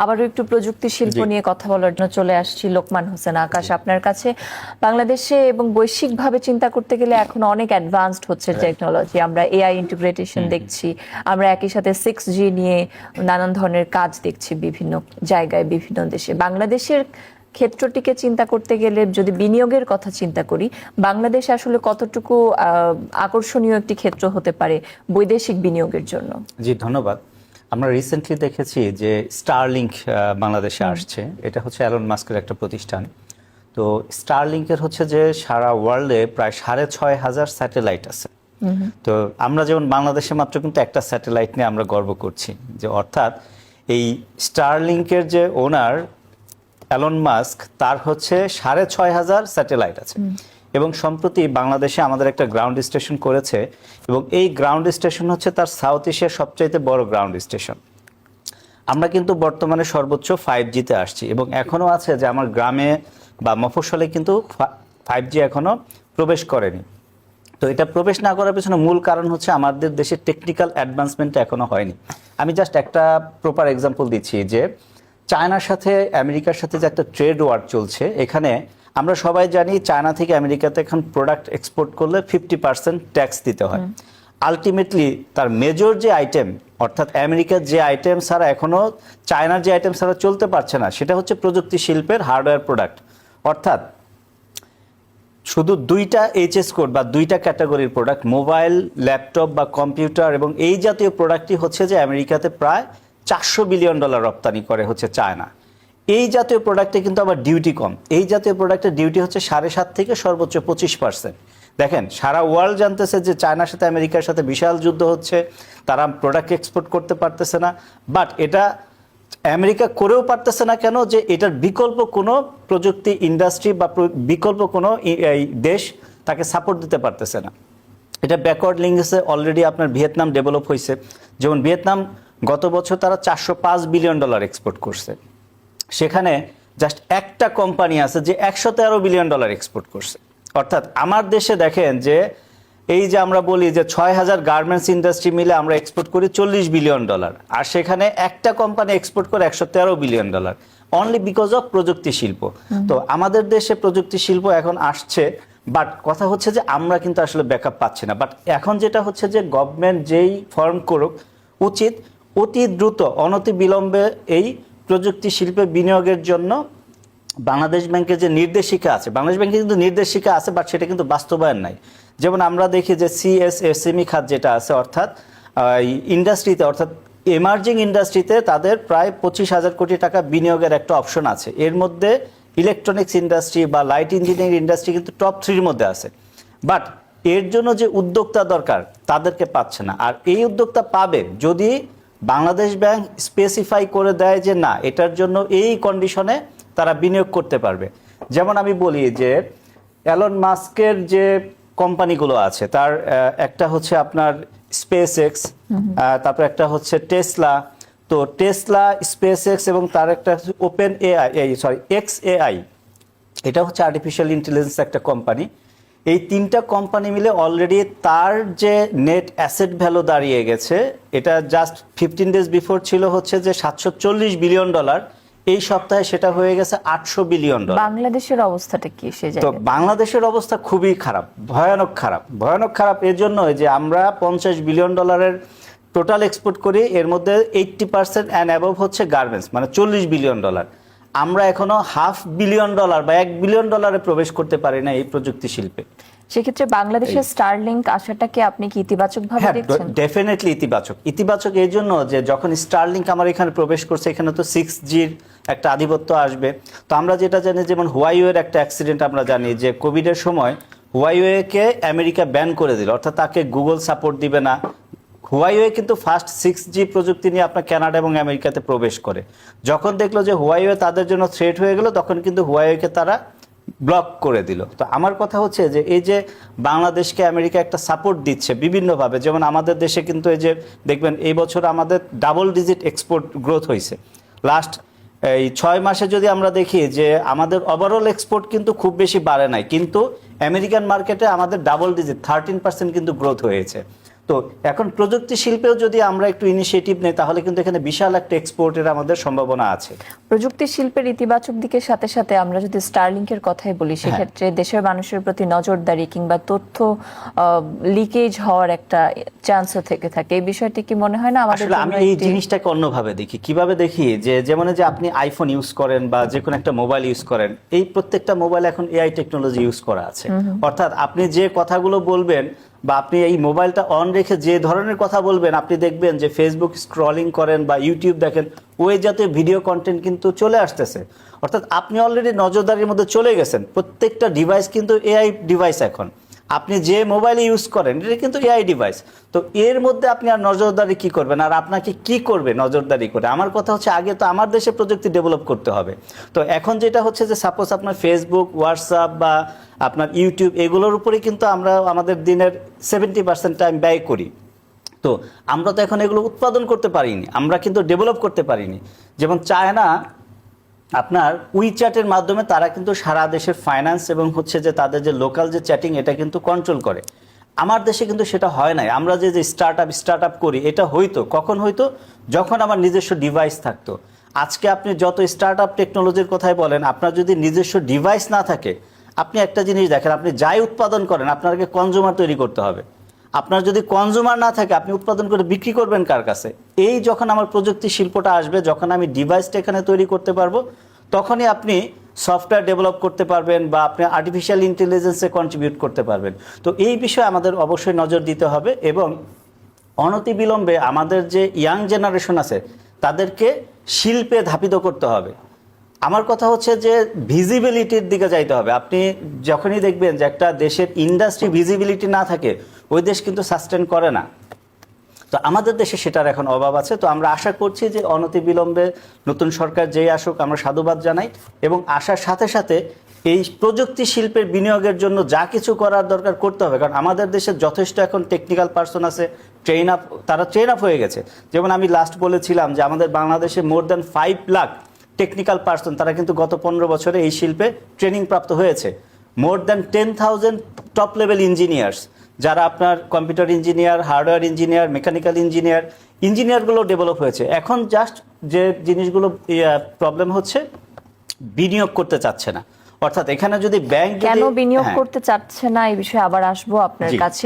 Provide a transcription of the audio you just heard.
আবারও একটু প্রযুক্তি শিল্প নিয়ে কথা বলার জন্য চলে আসছি। লোকমান হোসেন আকাশ, আপনার কাছে বাংলাদেশে এবং বৈশ্বিকভাবে চিন্তা করতে গেলে এখন অনেক অ্যাডভান্সড হচ্ছে টেকনোলজি। আমরা এআই ইন্টিগ্রেটেশন দেখছি, আমরা একই সাথে 6G নিয়ে নানান ধরনের কাজ দেখছি বিভিন্ন জায়গায় বিভিন্ন দেশে। বাংলাদেশের ক্ষেত্রটিকে চিন্তা করতে গেলে যদি বিনিয়োগের কথা চিন্তা করি, বাংলাদেশ আসলে কতটুকু আকর্ষণীয় একটি ক্ষেত্র হতে পারে বৈদেশিক বিনিয়োগের জন্য? জি, ধন্যবাদ। আমরা রিসেন্টলি দেখেছি যে স্টারলিংক বাংলাদেশে আসছে। এটা হচ্ছে অ্যালন মাস্কের একটা প্রতিষ্ঠান। তো স্টারলিংকের হচ্ছে যে সারা ওয়ার্ল্ডে প্রায় 6,500 স্যাটেলাইট আছে। তো আমরা যেমন বাংলাদেশে মাত্র কিন্তু একটা স্যাটেলাইট নিয়ে আমরা গর্ব করছি, যে অর্থাৎ এই স্টারলিংকের যে ওনার অ্যালন মাস্ক, তার হচ্ছে 6,500 স্যাটেলাইট আছে। এবং সম্প্রতি বাংলাদেশে আমাদের একটা গ্রাউন্ড স্টেশন করেছে, এবং এই গ্রাউন্ড স্টেশন হচ্ছে তার সাউথ এশিয়ার সবচাইতে বড় গ্রাউন্ড স্টেশন। আমরা কিন্তু বর্তমানে সর্বোচ্চ 5G-তে আসছি, এবং এখনও আছে যে আমার গ্রামে বা মফস্বলে কিন্তু 5G এখনও প্রবেশ করেনি। তো এটা প্রবেশ না করার পেছনে মূল কারণ হচ্ছে আমাদের দেশের টেকনিক্যাল অ্যাডভান্সমেন্টটা এখনও হয়নি। আমি জাস্ট একটা প্রপার এক্সাম্পল দিচ্ছি, যে চায়নার সাথে আমেরিকার সাথে যে একটা ট্রেড ওয়ার চলছে, এখানে আমরা সবাই জানি চায়না থেকে আমেরিকাতে এখন প্রোডাক্ট এক্সপোর্ট করলে 50% ট্যাক্স দিতে হয়। আলটিমেটলি তার মেজর যে আইটেম, অর্থাৎ আমেরিকার যে আইটেম ছাড়া এখনও চায়নার যে আইটেম ছাড়া চলতে পারছে না, সেটা হচ্ছে প্রযুক্তি শিল্পের হার্ডওয়্যার প্রোডাক্ট। অর্থাৎ শুধু দুইটা এইচএস কোড বা দুইটা ক্যাটাগরির প্রোডাক্ট, মোবাইল, ল্যাপটপ বা কম্পিউটার এবং এই জাতীয় প্রোডাক্টই হচ্ছে যে আমেরিকাতে প্রায় $400 বিলিয়ন রপ্তানি করে হচ্ছে চায়না। এই জাতীয় প্রোডাক্টে কিন্তু আবার ডিউটি কম। এই জাতীয় প্রোডাক্টের ডিউটি হচ্ছে 7.5 থেকে সর্বোচ্চ 25%। দেখেন, সারা ওয়ার্ল্ড জানতেছে যে চায়নার সাথে আমেরিকার সাথে বিশাল যুদ্ধ হচ্ছে, তারা প্রোডাক্ট এক্সপোর্ট করতে পারতেছে না। বাট এটা আমেরিকা করেও পারতেছে না কেন? যে এটার বিকল্প কোনো প্রযুক্তি ইন্ডাস্ট্রি বা বিকল্প কোনো দেশ তাকে সাপোর্ট দিতে পারতেছে না। এটা ব্যাকওয়ার্ড লিঙ্কেজে অলরেডি আপনার ভিয়েতনাম ডেভেলপ হয়েছে। যেমন ভিয়েতনাম গত বছর তারা $405 বিলিয়ন এক্সপোর্ট করছে। সেখানে জাস্ট একটা কোম্পানি আছে যে $113 বিলিয়ন এক্সপোর্ট করছে। অর্থাৎ আমার দেশে দেখেন যে এই যে আমরা বলি যে 6,000 গার্মেন্টস ইন্ডাস্ট্রি মিলে আমরা এক্সপোর্ট করি $40 বিলিয়ন, আর সেখানে একটা কোম্পানি এক্সপোর্ট করে $113 বিলিয়ন, অনলি বিকজ অফ প্রযুক্তি শিল্প। তো আমাদের দেশে প্রযুক্তি শিল্প এখন আসছে, বাট কথা হচ্ছে যে আমরা কিন্তু আসলে ব্যাকআপ পাচ্ছি না। বাট এখন যেটা হচ্ছে যে গভর্নমেন্ট যেই ফর্ম করুক, উচিত অতি দ্রুত অনতি বিলম্বে এই প্রযুক্তি শিল্পে বিনিয়োগের জন্য বাংলাদেশ ব্যাংকের যে নির্দেশিকা আছে, বাংলাদেশ ব্যাংকে কিন্তু নির্দেশিকা আছে, বাট সেটা কিন্তু বাস্তবায়ন নাই। যেমন আমরা দেখি যে সিএসএমই খাত যেটা আছে, অর্থাৎ ইন্ডাস্ট্রিতে, অর্থাৎ এমার্জিং ইন্ডাস্ট্রিতে তাদের প্রায় 25,000 কোটি টাকা বিনিয়োগের একটা অপশন আছে। এর মধ্যে ইলেকট্রনিক্স ইন্ডাস্ট্রি বা লাইট ইঞ্জিনিয়ারিং ইন্ডাস্ট্রি কিন্তু টপ 3-র মধ্যে আছে। বাট এর জন্য যে উদ্যোক্তা দরকার তাদেরকে পাচ্ছে না। আর এই উদ্যোক্তা পাবে যদি বাংলাদেশ ব্যাংক স্পেসিফাই করে দেয় যে না, এটার জন্য এই কন্ডিশনে তারা বিনিয়োগ করতে পারবে। যেমন আমি বলি যে অ্যালন মাস্কের যে কোম্পানিগুলো আছে, তার একটা হচ্ছে আপনার স্পেস এক্স, তারপর একটা হচ্ছে টেসলা। তো টেসলা, স্পেস এক্স এবং তার একটা ওপেন এআই, XAI, এটা হচ্ছে আর্টিফিশিয়াল ইন্টেলিজেন্স একটা কোম্পানি। এই 3টা কোম্পানি মিলে অলরেডি তার যে নেট অ্যাসেট ভ্যালু দাঁড়িয়ে গেছে, এটা জাস্ট 15 ডেজ বিফোর ছিল হচ্ছে যে $740 বিলিয়ন। এই সপ্তাহে সেটা হয়ে গেছে $800 বিলিয়ন। বাংলাদেশের অবস্থাটা কি সেই তো জায়গায়? বাংলাদেশের অবস্থা খুবই খারাপ, ভয়ানক খারাপ। ভয়ানক খারাপ এর জন্য যে আমরা $50 বিলিয়ন টোটাল এক্সপোর্ট করি, এর মধ্যে 80% অ্যান্ড অ্যাবভ হচ্ছে গার্মেন্টস, মানে $40 বিলিয়ন। আমরা এখনো $500 বিলিয়ন বা $1 বিলিয়ন প্রবেশ করতে পারি না এই প্রযুক্তি শিল্পে। সেক্ষেত্রে বাংলাদেশের স্টারলিংক আসাটাকে আপনি কি ইতিবাচক ভাবে দেখছেন? ডেফিনেটলি ইতিবাচক এই জন্য যে যখন স্টারলিংক আমার এখানে প্রবেশ করছে, এখানে তো 6G'র একটা আধিপত্য আসবে। তো আমরা যেটা জানি, যেমন হুয়াইওয়ের একটা অ্যাক্সিডেন্ট আমরা জানি যে কোভিডের সময় হুয়াইওয়েকে আমেরিকা ব্যান করে দিল, অর্থাৎ তাকে গুগল সাপোর্ট দিবে না। হুয়াইওয়ে কিন্তু ফার্স্ট 6G প্রযুক্তি নিয়ে আপনার কানাডা এবং আমেরিকাতে প্রবেশ করে। যখন দেখলো যে হুয়াইওয়ে তাদের জন্য থ্রেট হয়ে গেল, তখন কিন্তু হুয়াইওয়েকে তারা ব্লক করে দিল। তো আমার কথা হচ্ছে যে এই যে বাংলাদেশকে আমেরিকা একটা সাপোর্ট দিচ্ছে বিভিন্নভাবে, যেমন আমাদের দেশে কিন্তু এই যে দেখবেন এই বছর আমাদের ডাবল ডিজিট এক্সপোর্ট গ্রোথ হয়েছে। লাস্ট এই 6 মাসে যদি আমরা দেখি যে আমাদের ওভারঅল এক্সপোর্ট কিন্তু খুব বেশি বাড়ে নাই, কিন্তু আমেরিকান মার্কেটে আমাদের ডাবল ডিজিট 13% কিন্তু গ্রোথ হয়েছে। তো এখন প্রযুক্তি শিল্পেও যদি আমরা একটু ইনিশিয়েটিভ নেই তাহলে কিন্তু এখানে বিশাল একটা এক্সপোর্টের আমাদের সম্ভাবনা আছে। প্রযুক্তি শিল্পের ইতিবাচক দিকের সাথে সাথে আমরা যদি স্টারলিংকের কথাই বলি, সেক্ষেত্রে দেশের মানুষের প্রতি নজরদারি কিংবা তথ্য লিকেজ হওয়ার একটা চান্সও থেকে থাকে। এই বিষয়টি কি মনে হয় না আমাদের আসলে জন্য আমি এই জিনিসটাকে অন্যভাবে দেখি। কিভাবে দেখি, যে যেমন যে আপনি আইফোন ইউজ করেন বা যে কোনো একটা মোবাইল ইউজ করেন, এই প্রত্যেকটা মোবাইল এখন এআই টেকনোলজি ইউজ করা আছে। অর্থাৎ আপনি যে কথাগুলো বলবেন বা আপনি এই মোবাইলটা অন রেখে যে ধরনের কথা বলবেন, আপনি দেখবেন যে ফেসবুক স্ক্রলিং করেন বা ইউটিউব দেখেন, ওই জাতীয় ভিডিও কন্টেন্ট কিন্তু চলে আসতেছে। অর্থাৎ আপনি অলরেডি নজরদারির মধ্যে চলে গেছেন। প্রত্যেকটা ডিভাইস কিন্তু এআই ডিভাইস এখন। আপনি যে মোবাইল ইউজ করেন এটা কিন্তু এআই ডিভাইস। তো এর মধ্যে আপনি আর নজরদারি কি করবেন, আর আপনাকে কি করবে নজরদারি করে? আমার কথা হচ্ছে আগে তো আমার দেশে প্রযুক্তি ডেভেলপ করতে হবে। তো এখন যেটা হচ্ছে যে সাপোজ আপনার ফেসবুক, হোয়াটসঅ্যাপ বা আপনার ইউটিউব, এগুলোর উপরে কিন্তু আমরা আমাদের দিনের 70% টাইম ব্যয় করি। তো আমরা তো এখন এগুলো উৎপাদন করতে পারিনি, আমরা কিন্তু ডেভেলপ করতে পারিনি। যেমন চায়না আপনার উইচ্যাটের মাধ্যমে তারা কিন্তু সারা দেশের ফাইন্যান্স এবং হচ্ছে যে তাদের যে লোকাল যে চ্যাটিং, এটা কিন্তু কন্ট্রোল করে। আমার দেশে কিন্তু সেটা হয় নাই। আমরা যে স্টার্ট আপ করি, এটা হইতো কখন হইতো, যখন আমার নিজস্ব ডিভাইস থাকতো। আজকে আপনি যত স্টার্ট আপ টেকনোলজির কথাই বলেন, আপনার যদি নিজস্ব ডিভাইস না থাকে, আপনি একটা জিনিস দেখেন, আপনি যাই উৎপাদন করেন আপনাকে কনজিউমার তৈরি করতে হবে। আপনার যদি কনজিউমার না থাকে, আপনি উৎপাদন করে বিক্রি করবেন কার কাছে? এই যখন আমার প্রযুক্তি শিল্পটা আসবে, যখন আমি ডিভাইসটা এখানে তৈরি করতে পারবো, তখনই আপনি সফটওয়্যার ডেভেলপ করতে পারবেন বা আপনি আর্টিফিশিয়াল ইন্টেলিজেন্সে কন্ট্রিবিউট করতে পারবেন। তো এই বিষয়ে আমাদের অবশ্যই নজর দিতে হবে এবং অনতিবিলম্বে আমাদের যে ইয়াং জেনারেশন আছে তাদেরকে শিল্পে ধাপিত করতে হবে। আমার কথা হচ্ছে যে ভিজিবিলিটির দিকে যাইতে হবে। আপনি যখনই দেখবেন যে একটা দেশের ইন্ডাস্ট্রি ভিজিবিলিটি না থাকে, ওই দেশ কিন্তু সাস্টেন করে না। তো আমাদের দেশে সেটার এখন অভাব আছে। তো আমরা আশা করছি যে অনতিবিলম্বে নতুন সরকার যেই আসুক, আমরা সাধুবাদ জানাই এবং আসার সাথে সাথে এই প্রযুক্তি শিল্পের বিনিয়োগের জন্য যা কিছু করার দরকার করতে হবে। কারণ আমাদের দেশে যথেষ্ট এখন টেকনিক্যাল পার্সন আছে, তারা ট্রেন আপ হয়ে গেছে। যেমন আমি লাস্ট বলেছিলাম যে আমাদের বাংলাদেশে more than 5 lakh technical person, তারা কিন্তু গত 15 বছরে এই শিল্পে ট্রেনিং প্রাপ্ত হয়েছে। More than 10,000 top level engineers, যারা আপনার computer engineer, hardware engineer, mechanical ইঞ্জিনিয়ারগুলো ডেভেলপ হয়েছে। এখন জাস্ট যে জিনিসগুলো প্রবলেম হচ্ছে, বিনিয়োগ করতে চাচ্ছে না। অর্থাৎ এখানে যদি ব্যাংক কেন বিনিয়োগ করতে চাচ্ছে না, এই বিষয়ে আবার আসবো আপনার কাছে।